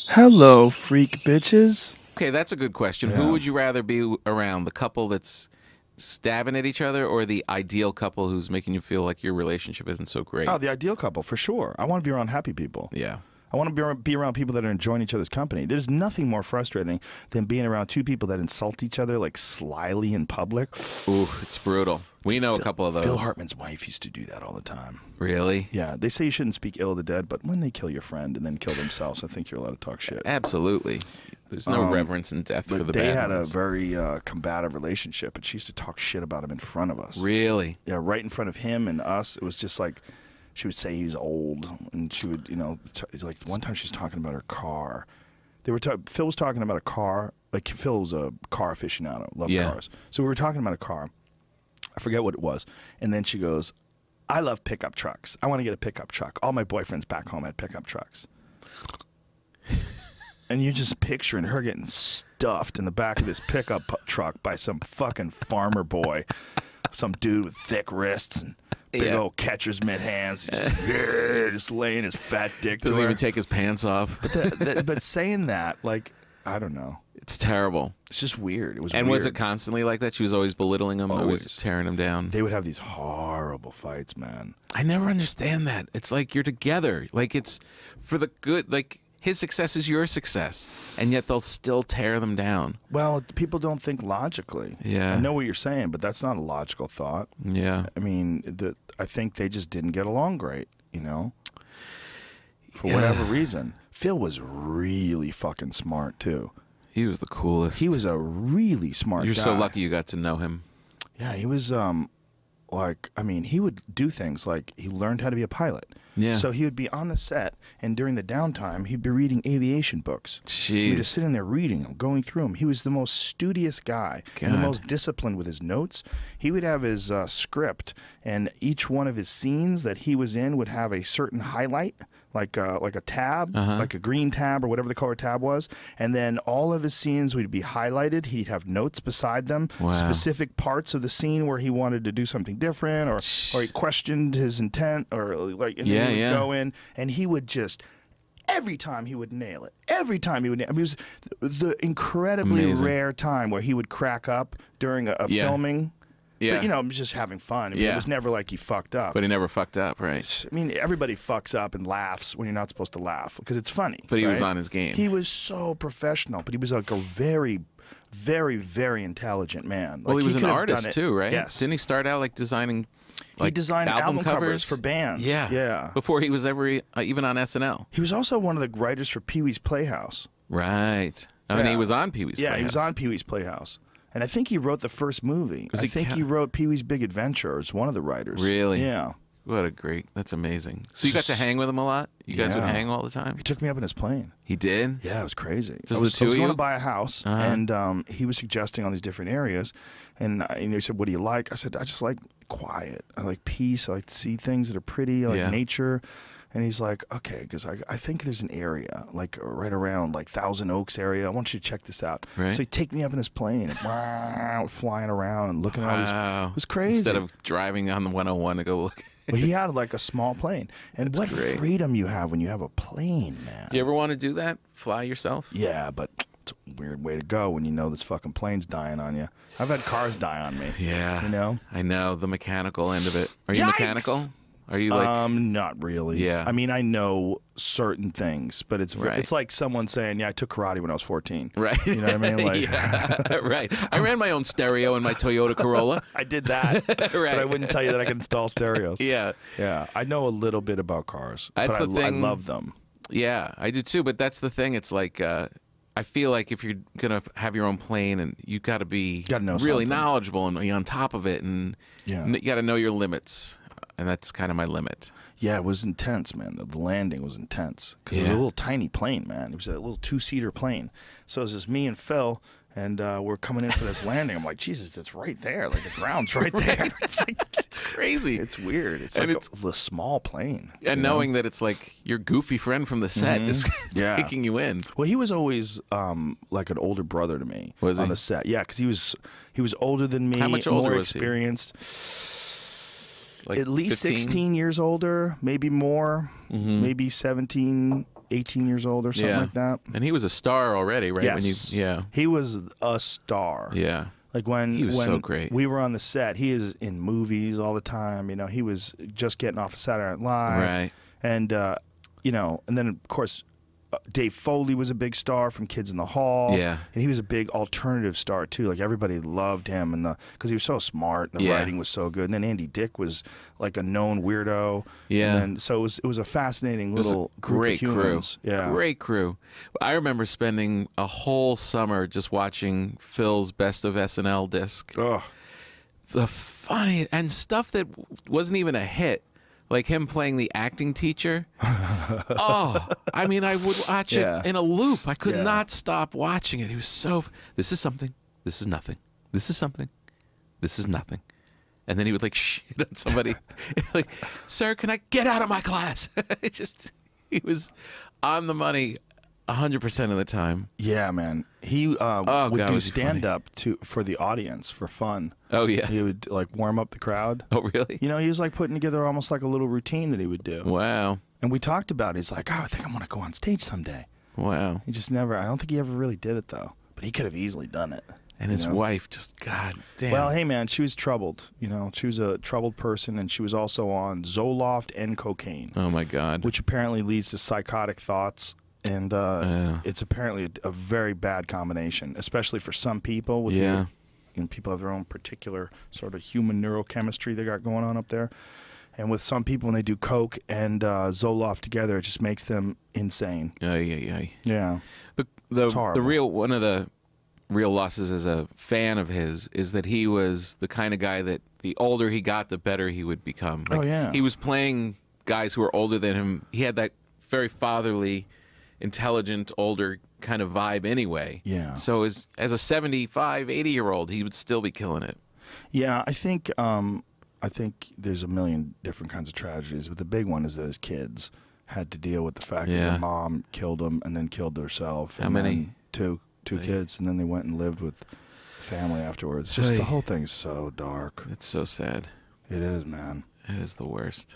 Hello, freak bitches. Okay, that's a good question. Yeah. Who would you rather be around? The couple that's stabbing at each other, or the ideal couple who's making you feel like your relationship isn't so great? Oh, the ideal couple, for sure. I want to be around happy people. Yeah. I want to be around people that are enjoying each other's company. There's nothing more frustrating than being around two people that insult each other like slyly in public. Ooh, it's brutal. We know a couple of those. Phil Hartman's wife used to do that all the time. Really? Yeah, they say you shouldn't speak ill of the dead, but when they kill your friend and then kill themselves, I think you're allowed to talk shit. Absolutely. There's no reverence in death for the bad They had ones. a very combative relationship, and she used to talk shit about him in front of us. Really? Yeah, right in front of him and us. It was just like she would say he's old, and she would, like one time she was talking about her car. Phil was talking about a car. Like Phil's a car aficionado, loved cars. So we were talking about a car. I forget what it was, and then she goes, "I love pickup trucks. I want to get a pickup truck. All my boyfriends back home had pickup trucks." And you're just picturing her getting stuffed in the back of this pickup truck by some fucking farmer boy, some dude with thick wrists and big old catcher's mitt hands, just laying his fat dick. Doesn't to her. even take his pants off. But saying that, like, I don't know. It's terrible. It's just weird. It was. And weird. was it constantly like that? She was always belittling him, always Always. tearing him down. They would have these horrible fights, man. I never understand that. It's like you're together. Like it's for the good. Like his success is your success, and yet they'll still tear them down. Well, people don't think logically. Yeah. I know what you're saying, but that's not a logical thought. Yeah. I mean, I think they just didn't get along great, for whatever reason. Phil was really fucking smart, too. He was the coolest. He was a really smart guy. You're so lucky you got to know him. Yeah, he was, he would do things like he learned how to be a pilot. Yeah. So he would be on the set, and during the downtime, he'd be reading aviation books. He'd Jeez. just sit in there reading them, going through them. He was the most studious guy and the God. most disciplined with his notes. He would have his script, and each one of his scenes that he was in would have a certain highlight, like a tab, like a green tab or whatever the color tab was. And then all of his scenes would be highlighted. He'd have notes beside them, Wow. specific parts of the scene where he wanted to do something different, or he questioned his intent, or like, and then he would go in, and he would just. Every time he would nail it. Every time he would nail it. I mean, it was the incredibly Amazing. rare time where he would crack up during a filming. Yeah. But, it was just having fun. I mean, it was never like he fucked up. But he never fucked up, right? I mean, everybody fucks up and laughs when you're not supposed to laugh because it's funny. But he was right? on his game. He was so professional, but he was like a very, very, very intelligent man. Well, Like, he was an could have artist done it. too, right? Yes. Didn't he start out like designing? He designed album covers for bands. Yeah. Yeah. Before he was ever even on SNL. He was also one of the writers for Pee-wee's Playhouse. Right. And he was on Pee-wee's Yeah, Playhouse. he was on Pee-wee's Playhouse. And I think he wrote the first movie. I think he wrote Pee-wee's Big Adventure as one of the writers. Really? Yeah. What a great, that's amazing. So you got to hang with him a lot? You guys would hang all the time? He took me up in his plane. He did? Yeah, it was crazy. Just I was the two of going you? to buy a house, and he was suggesting all these different areas. And he said, "What do you like?" I said, "I just like quiet. I like peace. I like to see things that are pretty. I like nature." And he's like, "Okay, because I think there's an area like right around like Thousand Oaks area. I want you to check this out." Right. So he'd take me up in his plane, and wow, flying around and looking at all these. It was crazy. Instead of driving on the 101 to go look. Well, he had like a small plane, and what freedom you have when you have a plane, man. Do you ever want to do that? Fly yourself? Yeah, but it's a weird way to go when you know this fucking plane's dying on you. I've had cars die on me. Yeah. You know? I know, the mechanical end of it. Are you Yikes! Mechanical? Are you like... Not really. Yeah. I mean, I know certain things, but it's it's like someone saying, "Yeah, I took karate when I was 14." Right. You know what I mean? Like, yeah, right. I ran my own stereo in my Toyota Corolla. I did that, but I wouldn't tell you that I could install stereos. Yeah. Yeah. I know a little bit about cars, That's but the thing. I love them. Yeah, I do too. But that's the thing. It's like I feel like if you're gonna have your own plane, and you got to be know really something. knowledgeable and be on top of it, and you got to know your limits. And that's kind of my limit. Yeah, it was intense, man. The landing was intense because it was a little tiny plane, man. It was a little two-seater plane. So it was just me and Phil, and we're coming in for this landing. I'm like, Jesus, it's right there. Like the ground's right there. It's like It's crazy. It's weird. It's And like a small plane. And knowing that it's like your goofy friend from the set is taking you in. Well, he was always like an older brother to me Was on he? the set. Yeah, because he was older than me. How much older more was he? experienced. Like At least 15? 16 years older, maybe more, maybe 17. 18 years old or something like that. And he was a star already, right? Yes. He was a star. Yeah. Like when he was so great. We were on the set, he is in movies all the time. You know, he was just getting off of Saturday Night Live. Right. And, you know, and then, of course, Dave Foley was a big star from Kids in the Hall. Yeah. And he was a big alternative star, too. Like, everybody loved him and because he was so smart and the writing was so good. And then Andy Dick was, like, a known weirdo. Yeah. And so it was a fascinating little great group of humans. crew. Yeah. Great crew. I remember spending a whole summer just watching Phil's Best of SNL disc. Ugh. The funny and stuff that wasn't even a hit. Like him playing the acting teacher. Oh, I mean, I would watch it in a loop. I could not stop watching it. He was so, this is something. This is nothing. This is something. This is nothing. And then he would like shit on somebody. Like, sir, can I get out of my class? He was on the money 100% of the time. Yeah, man. He would do stand-up for the audience for fun. Oh, yeah. He would, like, warm up the crowd. Oh, really? You know, he was, like, putting together almost like a little routine that he would do. Wow. And we talked about it. He's like, oh, I think I want to go on stage someday. Wow. He just never, I don't think he ever really did it, though. But he could have easily done it. And his wife just, God damn. Well, hey, man, she was troubled. You know, she was a troubled person, and she was also on Zoloft and cocaine. Oh, my God. Which apparently leads to psychotic thoughts. And it's apparently a very bad combination, especially for some people. With people have their own particular sort of human neurochemistry they got going on up there. And with some people, when they do coke and Zoloft together, it just makes them insane. Yeah. One of the real losses as a fan of his is that he was the kind of guy that the older he got, the better he would become. Like, he was playing guys who were older than him. He had that very fatherly, intelligent, older kind of vibe anyway. Yeah. So as a 75, 80-year-old, he would still be killing it. Yeah, I think there's a million different kinds of tragedies, but the big one is that his kids had to deal with the fact that their mom killed him and then killed herself. How many? Two kids, and then they went and lived with family afterwards. Just the whole thing's so dark. It's so sad. It is, man. It is the worst.